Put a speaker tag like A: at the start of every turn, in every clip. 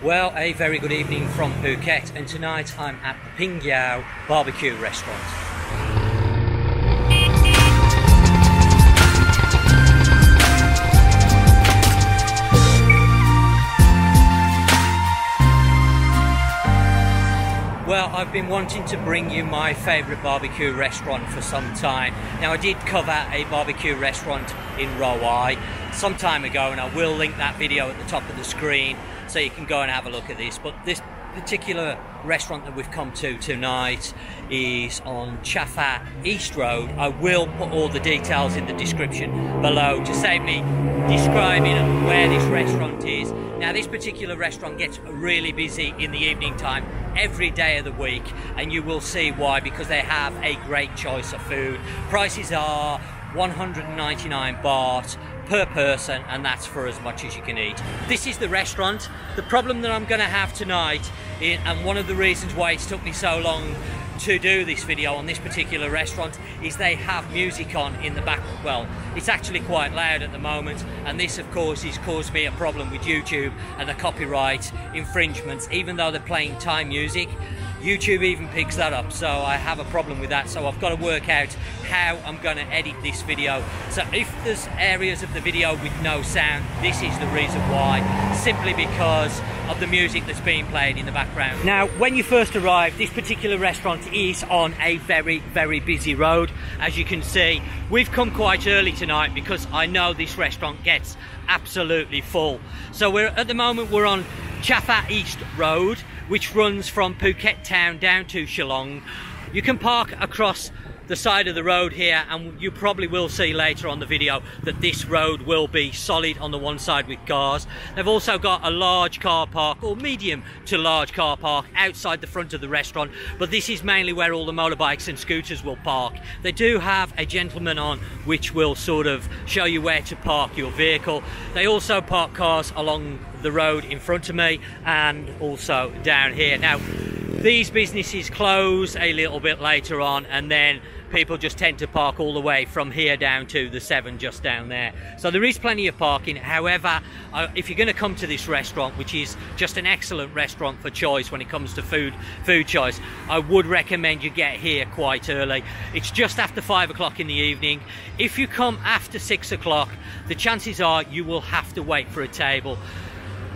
A: Well, a very good evening from Phuket, and tonight I'm at the Ping Yao barbecue restaurant. Well, I've been wanting to bring you my favourite barbecue restaurant for some time. Now, I did cover a barbecue restaurant in Rawai some time ago, and I will link that video at the top of the screen so you can go and have a look at this. But this particular restaurant that we've come to tonight is on Chafa East Road. I will put all the details in the description below to save me describing where this restaurant is. Now, this particular restaurant gets really busy in the evening time every day of the week, and you will see why, because they have a great choice of food. Prices are 199 baht per person, and that's for as much as you can eat. This is the restaurant. The problem that I'm going to have tonight, and one of the reasons why it's took me so long to do this video on this particular restaurant, is they have music on in the back. Well, it's actually quite loud at the moment, and this of course has caused me a problem with YouTube and the copyright infringements. Even though they're playing Thai music, YouTube even picks that up, so I have a problem with that. So I've got to work out how I'm going to edit this video. So if there's areas of the video with no sound, this is the reason why, simply because of the music that's being played in the background. Now, when you first arrive, this particular restaurant is on a very, very busy road. As you can see, we've come quite early tonight because I know this restaurant gets absolutely full. So at the moment we're on Chafa East Road, which runs from Phuket town down to Shillong. You can park across the side of the road here, and you probably will see later on the video that this road will be solid on the one side with cars. They've also got a large car park, or medium to large car park, outside the front of the restaurant, but this is mainly where all the motorbikes and scooters will park. They do have a gentleman on which will sort of show you where to park your vehicle. They also park cars along the road in front of me and also down here. Now, these businesses close a little bit later on, and then people just tend to park all the way from here down to the 7 just down there. So there is plenty of parking. However, if you're going to come to this restaurant, which is just an excellent restaurant for choice when it comes to food choice, I would recommend you get here quite early. It's just after 5 o'clock in the evening. If you come after 6 o'clock, the chances are you will have to wait for a table.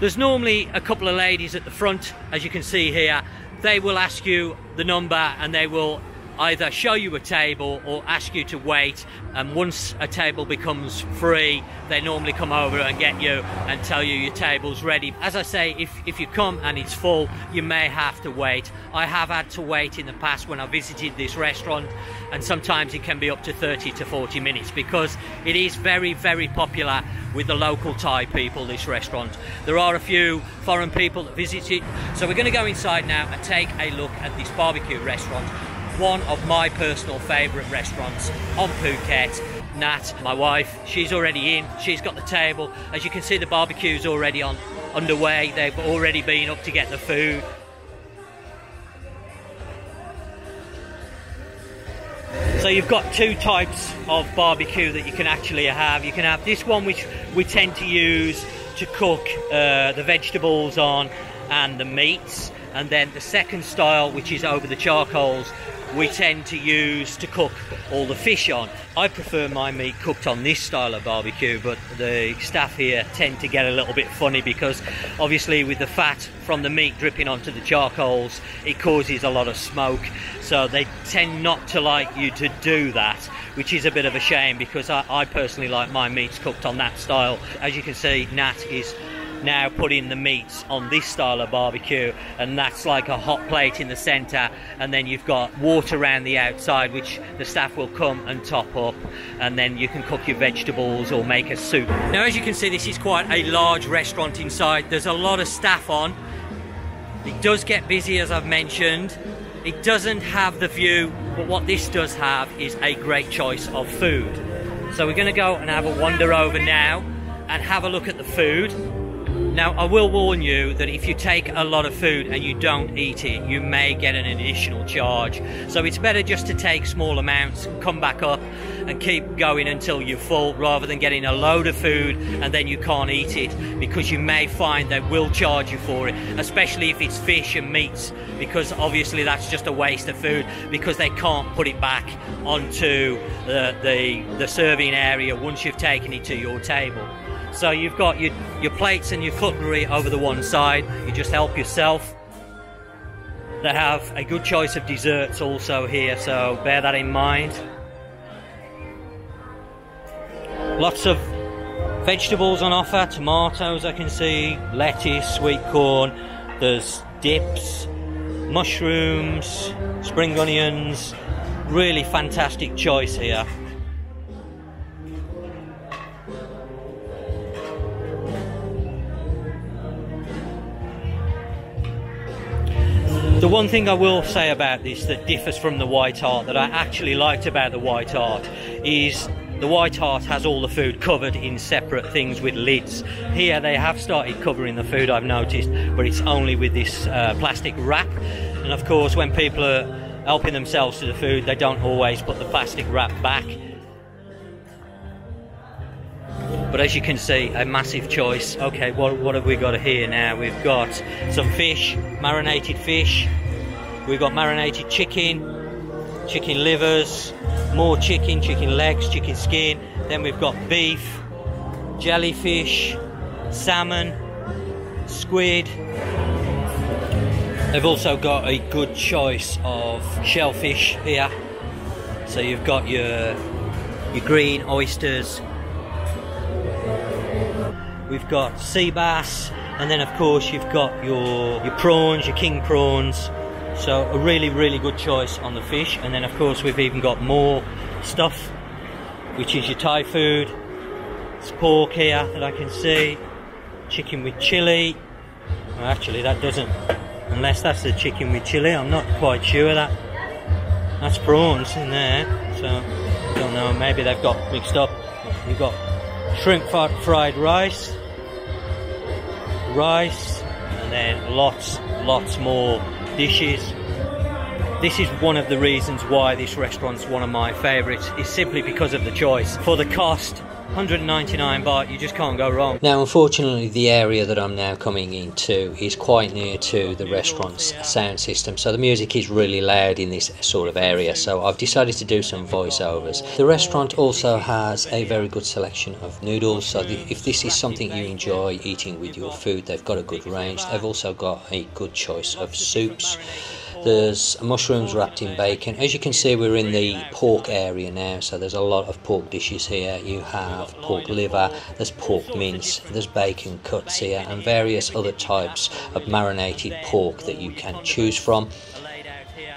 A: There's normally a couple of ladies at the front, as you can see here. They will ask you the number, and they will either show you a table or ask you to wait, and once a table becomes free, they normally come over and get you and tell you your table's ready. As I say, if you come and it's full, you may have to wait. I have had to wait in the past when I visited this restaurant, and sometimes it can be up to 30 to 40 minutes because it is very, very popular with the local Thai people, this restaurant. There are a few foreign people that visit it. So we're going to go inside now and take a look at this barbecue restaurant, one of my personal favourite restaurants on Phuket. Nat, my wife, she's already in, she's got the table. As you can see, the barbecue's already underway. They've already been up to get the food. So you've got two types of barbecue that you can actually have. You can have this one, which we tend to use to cook the vegetables on and the meats, and then the second style, which is over the charcoals, we tend to use to cook all the fish on. I prefer my meat cooked on this style of barbecue, but the staff here tend to get a little bit funny because obviously with the fat from the meat dripping onto the charcoals, it causes a lot of smoke. So they tend not to like you to do that, which is a bit of a shame because I personally like my meats cooked on that style. As you can see, Nat is now putting the meats on this style of barbecue, and that's like a hot plate in the center, and then you've got water around the outside which the staff will come and top up, and then you can cook your vegetables or make a soup. Now, as you can see, this is quite a large restaurant inside. There's a lot of staff on. It does get busy, as I've mentioned. It doesn't have the view, but what this does have is a great choice of food. So we're going to go and have a wander over now and have a look at the food. Now, I will warn you that if you take a lot of food and you don't eat it, you may get an additional charge. So it's better just to take small amounts, come back up and keep going until you're full, rather than getting a load of food and then you can't eat it, because you may find they will charge you for it, especially if it's fish and meats, because obviously that's just a waste of food, because they can't put it back onto the serving area once you've taken it to your table. So you've got your plates and your cutlery over the one side. You just help yourself. They have a good choice of desserts also here, so bear that in mind. Lots of vegetables on offer. Tomatoes, I can see, lettuce, sweet corn. There's dips, mushrooms, spring onions. Really fantastic choice here. The one thing I will say about this that differs from the White Hart, that I actually liked about the White Hart, is the White Hart has all the food covered in separate things with lids. Here they have started covering the food, I've noticed, but it's only with this plastic wrap. And of course, when people are helping themselves to the food, they don't always put the plastic wrap back. But as you can see, a massive choice. Okay, what have we got here now? We've got some fish, marinated fish. We've got marinated chicken, chicken livers, more chicken, chicken legs, chicken skin. Then we've got beef, jellyfish, salmon, squid. They've also got a good choice of shellfish here. So you've got your green oysters. We've got sea bass, and then of course you've got your prawns, your king prawns. So a really, really good choice on the fish. And then of course we've even got more stuff, which is your Thai food. It's pork here that I can see. Chicken with chilli. Well, actually that doesn't, unless that's the chicken with chilli, I'm not quite sure. That's prawns in there. So I don't know, maybe they've got mixed up. You've got shrimp fried rice, and then lots more dishes. This is one of the reasons why this restaurant's one of my favourites, is simply because of the choice. For the cost, 199 baht, you just can't go wrong. Now unfortunately the area that I'm now coming into is quite near to the restaurant's sound system, so the music is really loud in this sort of area, so I've decided to do some voiceovers. The restaurant also has a very good selection of noodles, so if this is something you enjoy eating with your food, they've got a good range. They've also got a good choice of soups. There's mushrooms wrapped in bacon. As you can see, we're in the pork area now, so there's a lot of pork dishes here. You have pork liver, there's pork mince, there's bacon cuts here, and various other types of marinated pork that you can choose from.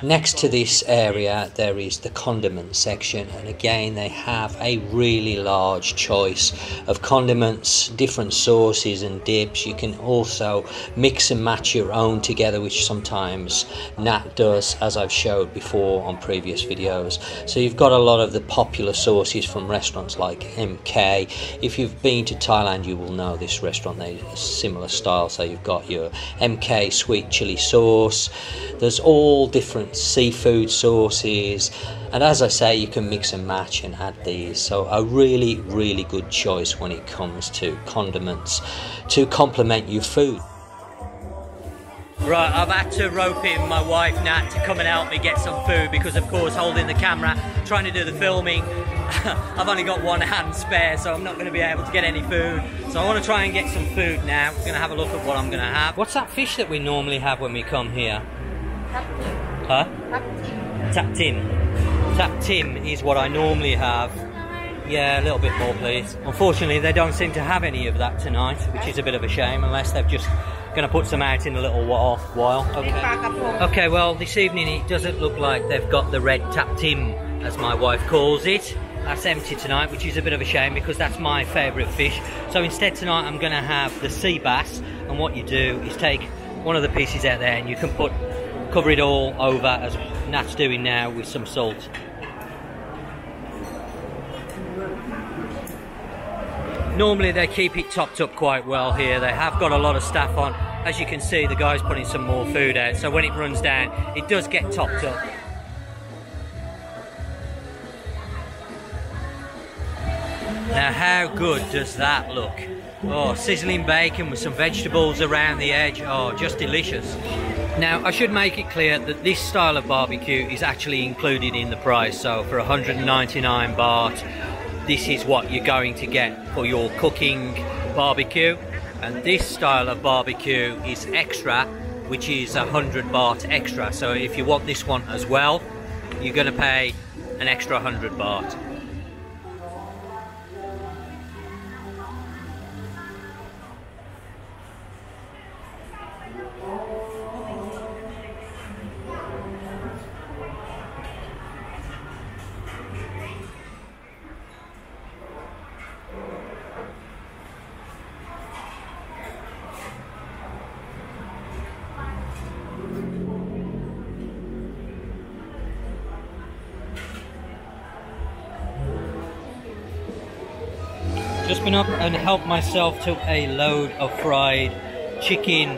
A: Next to this area there is the condiment section, and again they have a really large choice of condiments, different sauces and dips. You can also mix and match your own together, which sometimes Nat does, as I've showed before on previous videos. So you've got a lot of the popular sauces from restaurants like MK. If you've been to Thailand you will know this restaurant, they're a similar style. So you've got your MK sweet chili sauce, there's all different seafood sauces, and as I say, you can mix and match and add these. So a really good choice when it comes to condiments to complement your food. Right, I've had to rope in my wife Nat to come and help me get some food, because of course holding the camera, trying to do the filming, I've only got one hand spare, so I'm not going to be able to get any food. So I want to try and get some food now. We're going to have a look at what I'm going to have. What's that fish that we normally have when we come here? Huh? Tap tim. Tap tim is what I normally have. Yeah, a little bit more please. Unfortunately they don't seem to have any of that tonight, which is a bit of a shame, unless they've just going to put some out in a little while. Okay, well this evening it doesn't look like they've got the red tap tim, as my wife calls it. That's empty tonight, which is a bit of a shame because that's my favourite fish. So instead tonight I'm going to have the sea bass, and what you do is take one of the pieces out there and you can cover it all over, as Nat's doing now, with some salt. Normally they keep it topped up quite well here. They have got a lot of staff on. As you can see, the guy's putting some more food out, so when it runs down, it does get topped up. Now how good does that look? Oh, sizzling bacon with some vegetables around the edge. Oh, just delicious. Now I should make it clear that this style of barbecue is actually included in the price. So for 199 baht, this is what you're going to get for your cooking barbecue. And this style of barbecue is extra, which is 100 baht extra. So if you want this one as well, you're going to pay an extra 100 baht. Just been up and helped myself to a load of fried chicken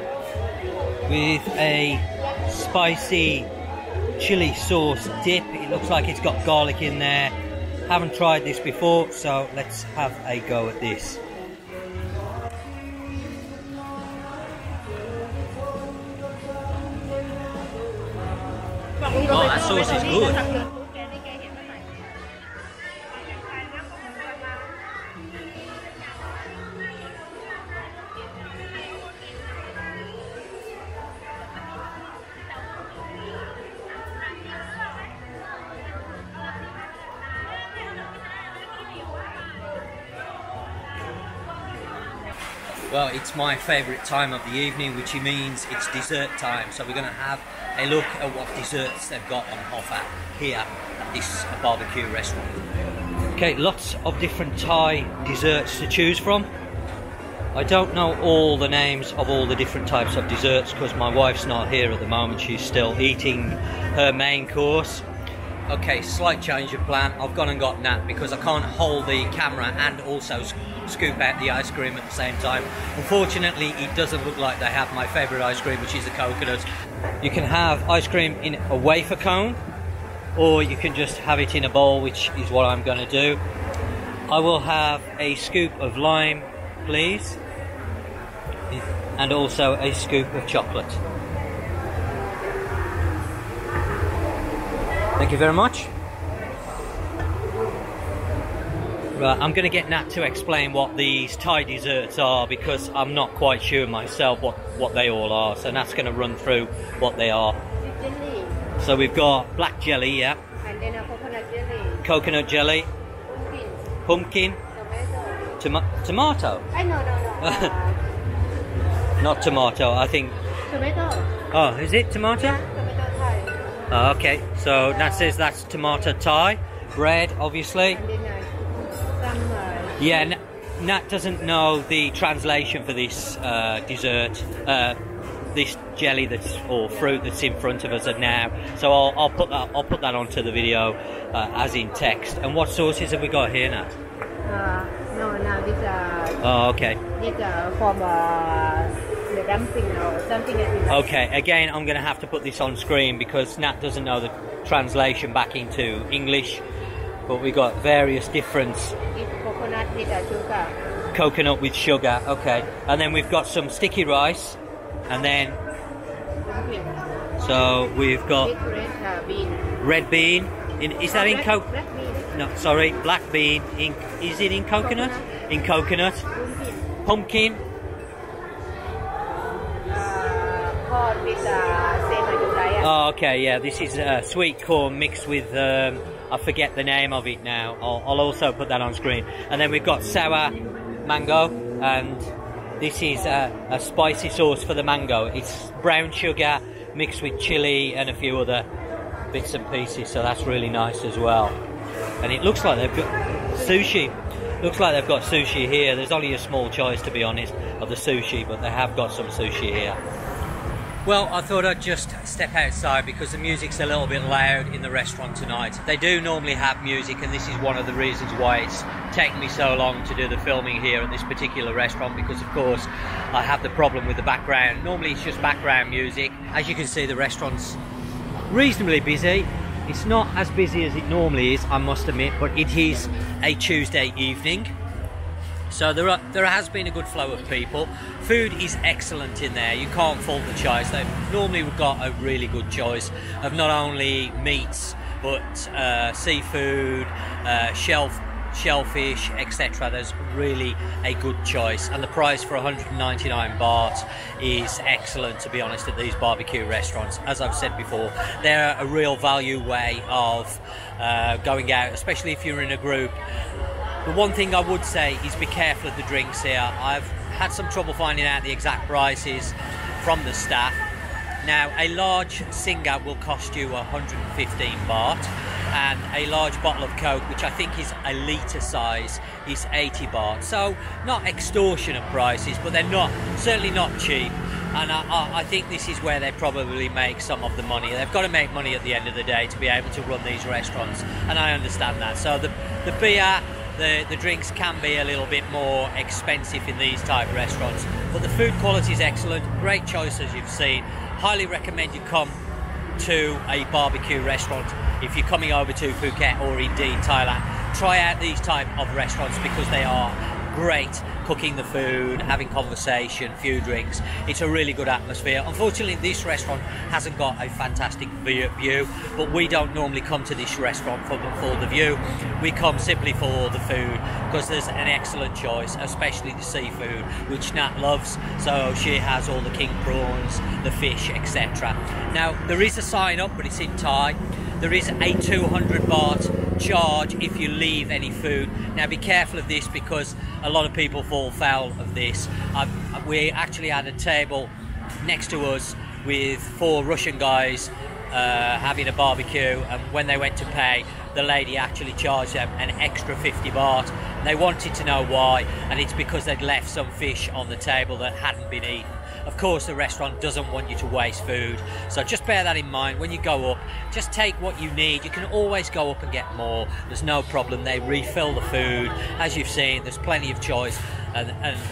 A: with a spicy chili sauce dip. It looks like it's got garlic in there. Haven't tried this before, so let's have a go at this. Oh, that sauce is good. Well, it's my favourite time of the evening, which means it's dessert time. So we're going to have a look at what desserts they've got on offer here at this barbecue restaurant. Okay, lots of different Thai desserts to choose from. I don't know all the names of all the different types of desserts because my wife's not here at the moment. She's still eating her main course. Okay, slight change of plan. I've gone and got Nat because I can't hold the camera and also scoop out the ice cream at the same time. Unfortunately, it doesn't look like they have my favourite ice cream, which is the coconut. You can have ice cream in a wafer cone, or you can just have it in a bowl, which is what I'm going to do. I will have a scoop of lime, please, and also a scoop of chocolate. Thank you very much. Right, I'm going to get Nat to explain what these Thai desserts are because I'm not quite sure myself what they all are. So Nat's going to run through what they are.
B: Jelly.
A: So we've got black jelly, yeah.
B: And then a coconut jelly.
A: Coconut jelly.
B: Pumpkin.
A: Pumpkin. Tomato.
B: No.
A: Not tomato, I think.
B: Tomato.
A: Oh, is it tomato?
B: Yeah, tomato Thai.
A: Oh, okay, so Nat says that's tomato Thai. Bread, obviously.
B: And then some...
A: Yeah, Nat doesn't know the translation for this dessert, this jelly or fruit that's in front of us now. So I'll put that onto the video as in text. And what sauces have we got here, Nat?
B: No, now this
A: Oh, okay.
B: This from the dumpling or something like that.
A: Okay, again, I'm going to have to put this on screen because Nat doesn't know the translation back into English. But we got various different...
B: It's coconut with sugar.
A: Coconut with sugar, okay. And then we've got some sticky rice. And then... So we've got...
B: Red bean.
A: Red bean. Is that in coke?
B: Black bean.
A: No, sorry, black bean. Is it in coconut? In coconut. Pumpkin.
B: Corn with same.
A: Oh, okay, yeah. This is sweet corn mixed with... I forget the name of it now. I'll also put that on screen. And then we've got sour mango, and this is a spicy sauce for the mango. It's brown sugar mixed with chili and a few other bits and pieces, so that's really nice as well. And it looks like they've got sushi. Looks like they've got sushi here. There's only a small choice, to be honest, of the sushi, but they have got some sushi here. Well, I thought I'd just step outside because the music's a little bit loud in the restaurant tonight. They do normally have music, and this is one of the reasons why it's taken me so long to do the filming here at this particular restaurant, because of course I have the problem with the background. Normally it's just background music. As you can see, the restaurant's reasonably busy. It's not as busy as it normally is, I must admit, but it is a Tuesday evening. So there has been a good flow of people. Food is excellent in there. You can't fault the choice. They've normally got a really good choice of not only meats but seafood, shellfish, etc. There's really a good choice, and the price for 199 baht is excellent, to be honest, at these barbecue restaurants. As I've said before, they're a real value way of going out, especially if you're in a group. The one thing I would say is be careful of the drinks here. I've had some trouble finding out the exact prices from the staff. Now, a large Singer will cost you 115 baht, and a large bottle of Coke, which I think is a litre size, is 80 baht. So not extortionate prices, but they're certainly not cheap. And I think this is where they probably make some of the money. They've got to make money at the end of the day to be able to run these restaurants, and I understand that. So the beer, the drinks can be a little bit more expensive in these type of restaurants, but the food quality is excellent. Great choice, as you've seen. Highly recommend you come to a barbecue restaurant if you're coming over to Phuket or indeed Thailand. Try out these type of restaurants because they are great cooking the food, having conversation, few drinks. It's a really good atmosphere. Unfortunately, this restaurant hasn't got a fantastic view, but we don't normally come to this restaurant for the view. We come simply for the food because there's an excellent choice, especially the seafood, which Nat loves. So she has all the king prawns, the fish, etc. Now, there is a sign up, but it's in Thai. There is a 200 baht charge if you leave any food. Now be careful of this because a lot of people fall foul of this. We actually had a table next to us with 4 Russian guys having a barbecue, and when they went to pay, the lady actually charged them an extra 50 baht. And they wanted to know why, and it's because they'd left some fish on the table that hadn't been eaten. Of course, the restaurant doesn't want you to waste food, so just bear that in mind when you go up. Just take what you need. You can always go up and get more. There's no problem. They refill the food. As you've seen, there's plenty of choice, and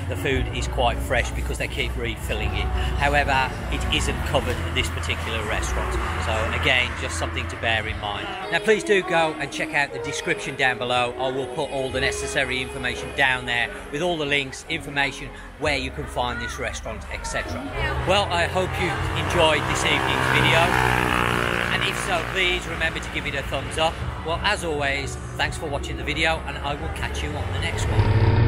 A: the food is quite fresh because they keep refilling it. However, it isn't covered at this particular restaurant, so again, just something to bear in mind. Now please do go and check out the description down below. I will put all the necessary information down there with all the links, information where you can find this restaurant, etc. Well, I hope you enjoyed this evening's video, and if so, please remember to give it a thumbs up. Well, as always, thanks for watching the video, and I will catch you on the next one.